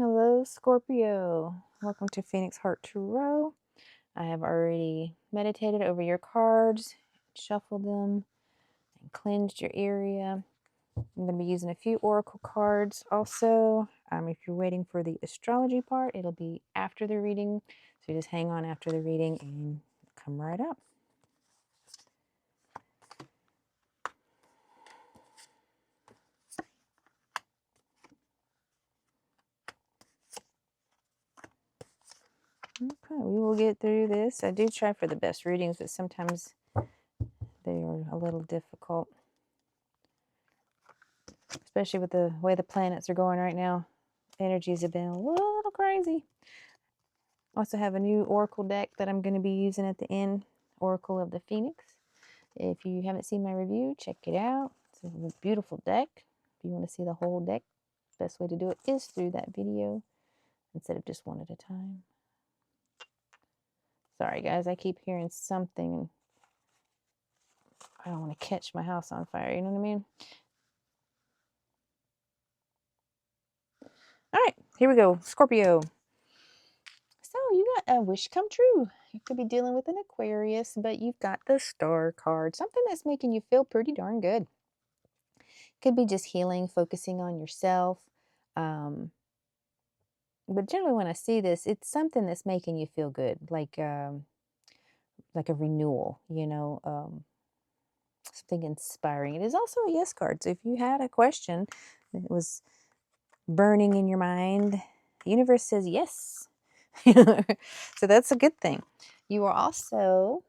Hello, Scorpio. Welcome to Phoenix Heart Tarot. I have already meditated over your cards, shuffled them, and cleansed your area. I'm going to be using a few oracle cards also. If you're waiting for the astrology part, it'll be after the reading. So just hang on after the reading and come right up. Okay, we will get through this. I do try for the best readings, but sometimes they are a little difficult, especially with the way the planets are going right now. Energies have been a little crazy. I also have a new oracle deck that I'm going to be using at the end, Oracle of the Phoenix. If you haven't seen my review, check it out. It's a beautiful deck. If you want to see the whole deck, the best way to do it is through that video instead of just one at a time. Sorry guys, I keep hearing something. I don't want to catch my house on fire, you know what I mean? All right, here we go. Scorpio. So you got a wish come true. You could be dealing with an Aquarius, but you've got the Star card. Something that's making you feel pretty darn good. Could be just healing, focusing on yourself. But generally when I see this, it's something that's making you feel good, like a renewal, something inspiring. It is also a yes card. So if you had a question that was burning in your mind, the universe says yes. So that's a good thing. You are also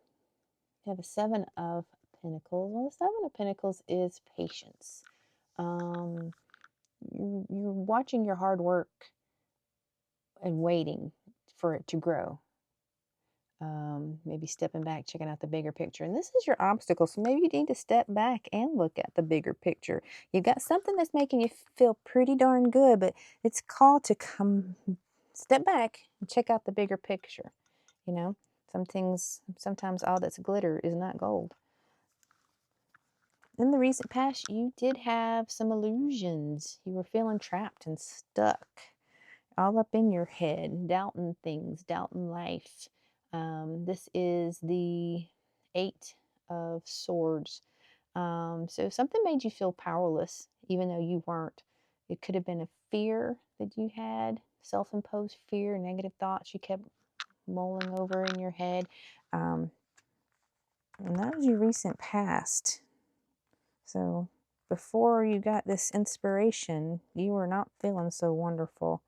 have a Seven of Pentacles. Well, the Seven of Pentacles is patience. You're watching your hard work and waiting for it to grow. Maybe stepping back, checking out the bigger picture. And this is your obstacle. So maybe you need to step back and look at the bigger picture. You've got something that's making you feel pretty darn good, but it's called to come step back and check out the bigger picture. You know, sometimes all that's glitter is not gold. In the recent past, you did have some illusions. You were feeling trapped and stuck, all up in your head, doubting things, doubting life. This is the Eight of Swords. So something made you feel powerless, even though you weren't. It could have been a fear that you had, self-imposed fear, negative thoughts you kept mulling over in your head. And that was your recent past. So before you got this inspiration, you were not feeling so wonderful.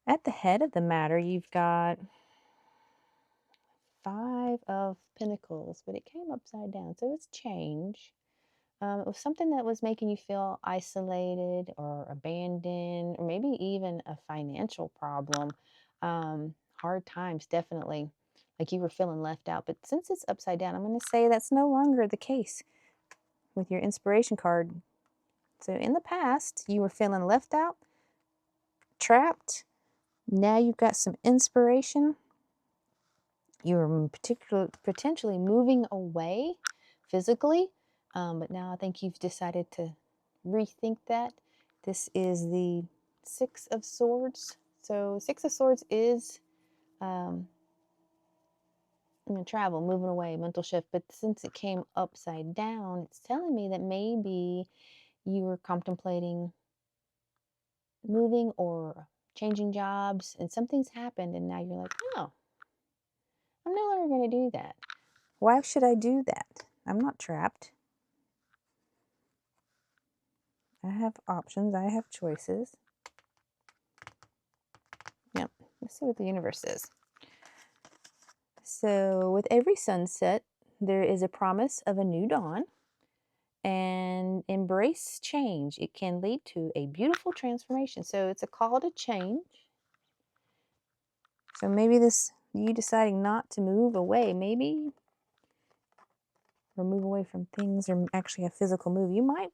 At the head of the matter, you've got Five of Pentacles, but it came upside down, so it's change. It was something that was making you feel isolated or abandoned, or maybe even a financial problem. Hard times, definitely, like you were feeling left out. But since it's upside down, I'm going to say that's no longer the case with your inspiration card. So in the past, you were feeling left out, trapped. Now you've got some inspiration. You're potentially moving away physically, but now I think you've decided to rethink that. This is the Six of Swords. So Six of Swords is travel, moving away, mental shift. But since it came upside down, it's telling me that maybe you were contemplating moving or changing jobs, and something's happened, and now you're like, oh, I'm no longer going to do that. Why should I do that? I'm not trapped. I have options. I have choices. Yep. Let's see what the universe says. So with every sunset, there is a promise of a new dawn. And embrace change. It can lead to a beautiful transformation. So it's a call to change. So maybe you deciding not to move away, maybe, or move away from things, or actually a physical move, you might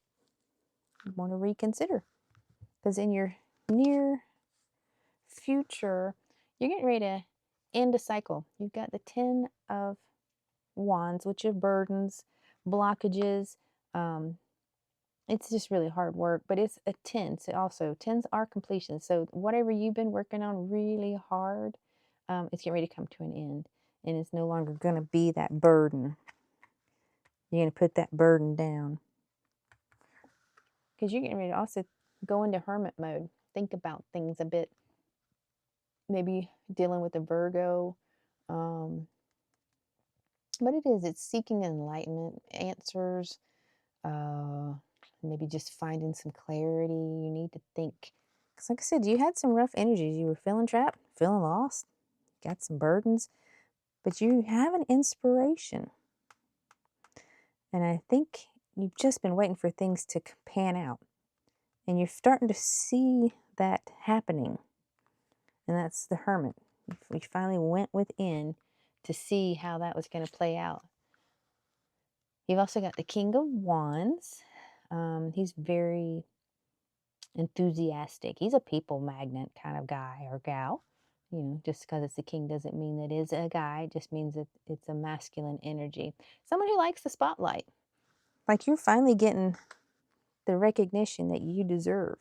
want to reconsider. Because in your near future, you're getting ready to end a cycle. You've got the Ten of Wands, which are burdens, blockages, It's just really hard work, but it's a 10. So also 10s are completion. So whatever you've been working on really hard, it's getting ready to come to an end. And it's no longer going to be that burden. You're going to put that burden down. Because you're getting ready to also go into hermit mode. Think about things a bit. Maybe dealing with a Virgo. But it's seeking enlightenment, answers, maybe just finding some clarity. You need to think. Because, like I said, you had some rough energies. You were feeling trapped, feeling lost, got some burdens, but you have an inspiration. And I think you've just been waiting for things to pan out. And you're starting to see that happening. And that's the Hermit. We finally went within to see how that was going to play out. You've also got the King of Wands. He's very enthusiastic. He's a people magnet kind of guy or gal. You know, just because it's a king doesn't mean that it's a guy. It just means that it's a masculine energy. Someone who likes the spotlight. Like you're finally getting the recognition that you deserve.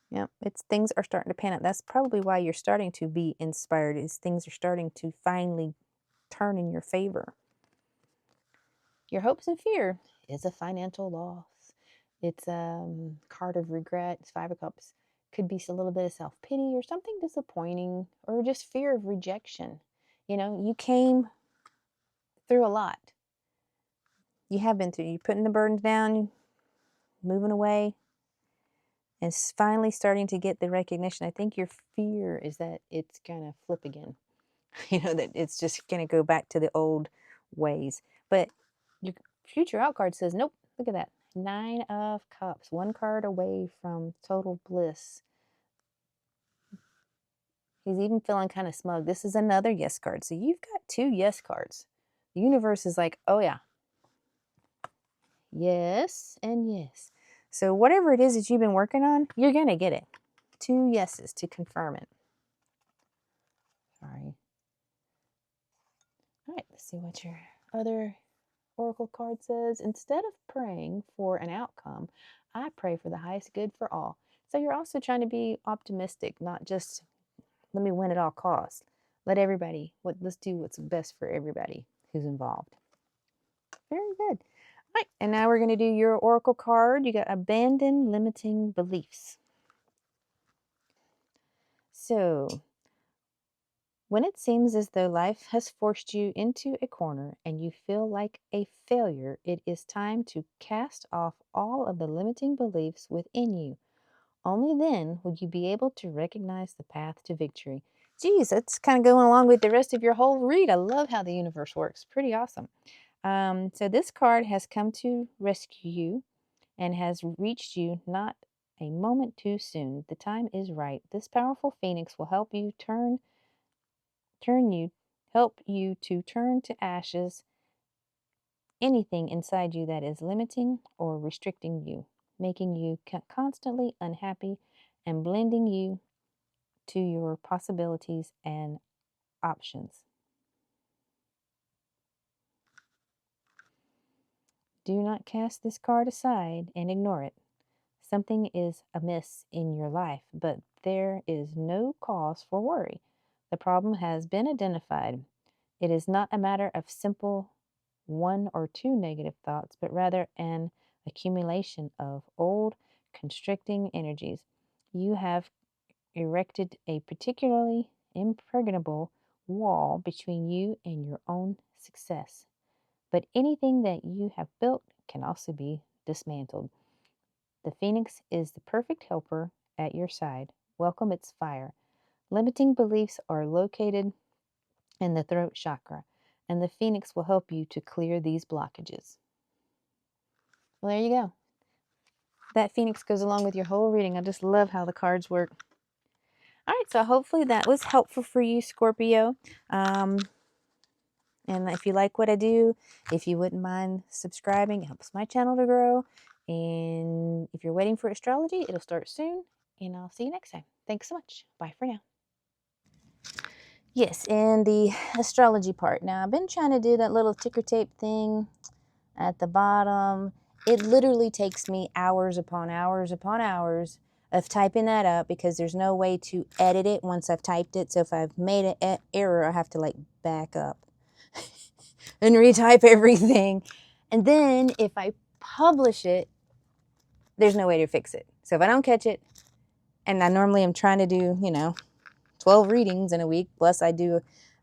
Yeah, things are starting to pan out. That's probably why you're starting to be inspired, is things are starting to finally turn in your favor. Your hopes and fear is a financial loss. It's a card of regret. It's 5 of Cups. Could be a little bit of self-pity or something disappointing or just fear of rejection. You know, you came through a lot. You have been through. You're putting the burdens down, moving away, and finally starting to get the recognition. I think your fear is that it's going to flip again. You know, that it's just going to go back to the old ways. But your future out card says, nope, look at that. 9 of Cups, 1 card away from total bliss. He's even feeling kind of smug. This is another yes card. So you've got 2 yes cards. The universe is like, oh yeah. Yes and yes. So whatever it is that you've been working on, you're going to get it. 2 yeses to confirm it. Sorry. All right, let's see what your other oracle card says. Instead of praying for an outcome, I pray for the highest good for all. So you're also trying to be optimistic, not just let me win at all costs. Let's do what's best for everybody who's involved. Very good. All right, and now we're going to do your oracle card. You got abandon limiting beliefs. So, when it seems as though life has forced you into a corner and you feel like a failure, it is time to cast off all of the limiting beliefs within you. Only then will you be able to recognize the path to victory. Geez, that's kind of going along with the rest of your whole read. I love how the universe works. Pretty awesome. So this card has come to rescue you and has reached you not a moment too soon. The time is right. This powerful phoenix will help you to turn to ashes anything inside you that is limiting or restricting you, making you constantly unhappy and blending you to your possibilities and options. Do not cast this card aside and ignore it. Something is amiss in your life, but there is no cause for worry. The problem has been identified. It is not a matter of simple 1 or 2 negative thoughts, but rather an accumulation of old, constricting energies. You have erected a particularly impregnable wall between you and your own success. But anything that you have built can also be dismantled. The phoenix is the perfect helper at your side. Welcome its fire. Limiting beliefs are located in the throat chakra, and the phoenix will help you to clear these blockages. Well, there you go. That phoenix goes along with your whole reading. I just love how the cards work. All right, so hopefully that was helpful for you, Scorpio. And if you like what I do, if you wouldn't mind subscribing, it helps my channel to grow. And if you're waiting for astrology, it'll start soon. And I'll see you next time. Thanks so much. Bye for now. Yes, and the astrology part. Now, I've been trying to do that little ticker tape thing at the bottom, It literally takes me hours upon hours upon hours of typing that up because there's no way to edit it once I've typed it. So if I've made an error, I have to like back up and retype everything. And then if I publish it, there's no way to fix it. So if I don't catch it, and I normally am trying to do, 12 readings in a week, plus I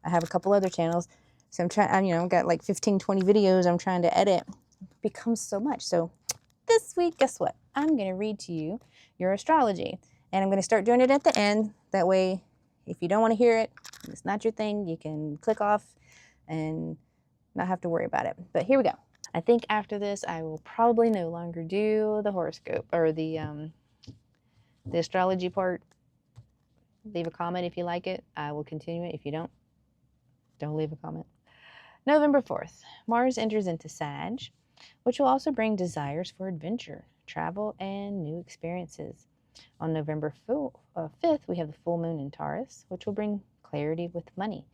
have a couple other channels. So I'm trying, I've got like 15, 20 videos I'm trying to edit. It becomes so much. So this week, guess what? I'm going to read to you your astrology. And I'm going to start doing it at the end. That way, if you don't want to hear it, it's not your thing, you can click off and not have to worry about it. But here we go. I think after this, I will probably no longer do the horoscope or the astrology part. Leave a comment if you like it. I will continue it. If you don't leave a comment. November 4th, Mars enters into Sag, which will also bring desires for adventure, travel, and new experiences. On November 5th, we have the full moon in Taurus, which will bring clarity with money.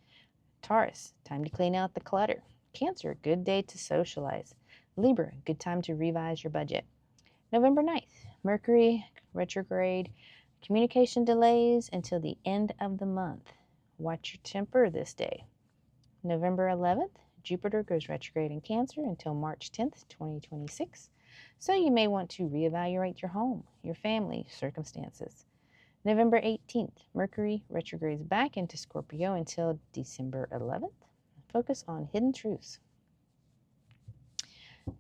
Taurus, time to clean out the clutter. Cancer, good day to socialize. Libra, good time to revise your budget. November 9th, Mercury retrograde, communication delays until the end of the month. Watch your temper this day. November 11th, Jupiter goes retrograde in Cancer until March 10th, 2026. So you may want to reevaluate your home, your family circumstances. November 18th, Mercury retrogrades back into Scorpio until December 11th. Focus on hidden truths.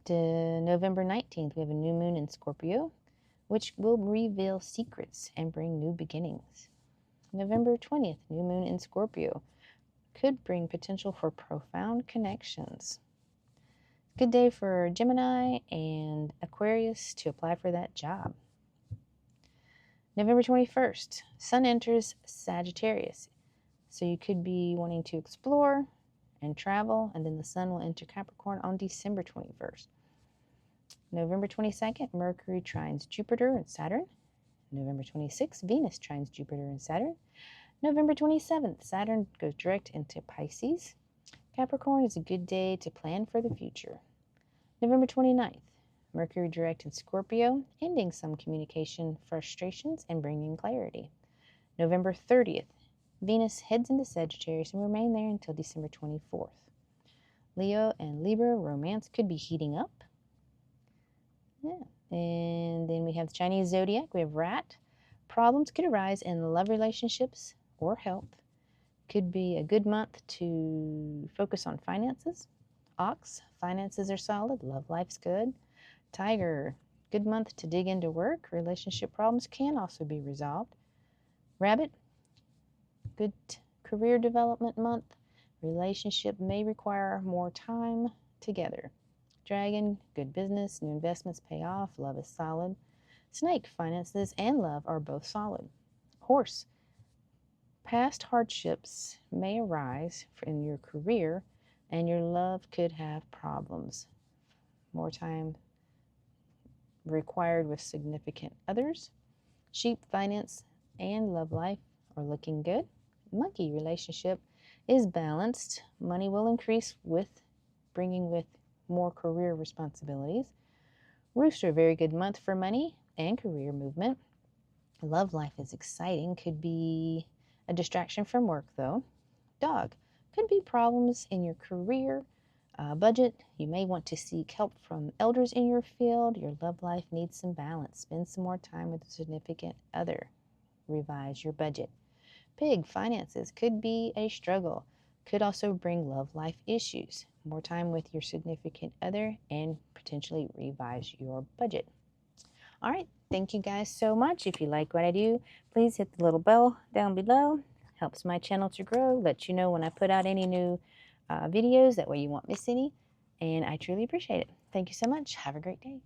November 19th, we have a new moon in Scorpio, which will reveal secrets and bring new beginnings. November 20th, new moon in Scorpio, could bring potential for profound connections. Good day for Gemini and Aquarius to apply for that job. November 21st, Sun enters Sagittarius. So you could be wanting to explore and travel, and then the Sun will enter Capricorn on December 21st. November 22nd, Mercury trines Jupiter and Saturn. November 26th, Venus trines Jupiter and Saturn. November 27th, Saturn goes direct into Pisces. Capricorn is a good day to plan for the future. November 29th, Mercury direct in Scorpio, ending some communication frustrations and bringing clarity. November 30th, Venus heads into Sagittarius and remain there until December 24th. Leo and Libra, romance could be heating up. Yeah. And then we have the Chinese zodiac. We have Rat. Problems could arise in love relationships or health. Could be a good month to focus on finances. Ox, finances are solid. Love life's good. Tiger, good month to dig into work. Relationship problems can also be resolved. Rabbit, good career development month. Relationship may require more time together. Dragon, good business. New investments pay off. Love is solid. Snake, finances and love are both solid. Horse, past hardships may arise in your career and your love could have problems. More time required with significant others. Sheep, finance and love life are looking good. Monkey, relationship is balanced. Money will increase bringing with more career responsibilities. Rooster, very good month for money and career movement. Love life is exciting. Could be a distraction from work though. Dog, could be problems in your career. Budget, you may want to seek help from elders in your field. Your love life needs some balance. Spend some more time with a significant other. Revise your budget. Pig, finances could be a struggle. Could also bring love life issues. More time with your significant other and potentially revise your budget. All right, thank you guys so much. If you like what I do, please hit the little bell down below. Helps my channel to grow. Let you know when I put out any new videos. That way you won't miss any. And I truly appreciate it. Thank you so much. Have a great day.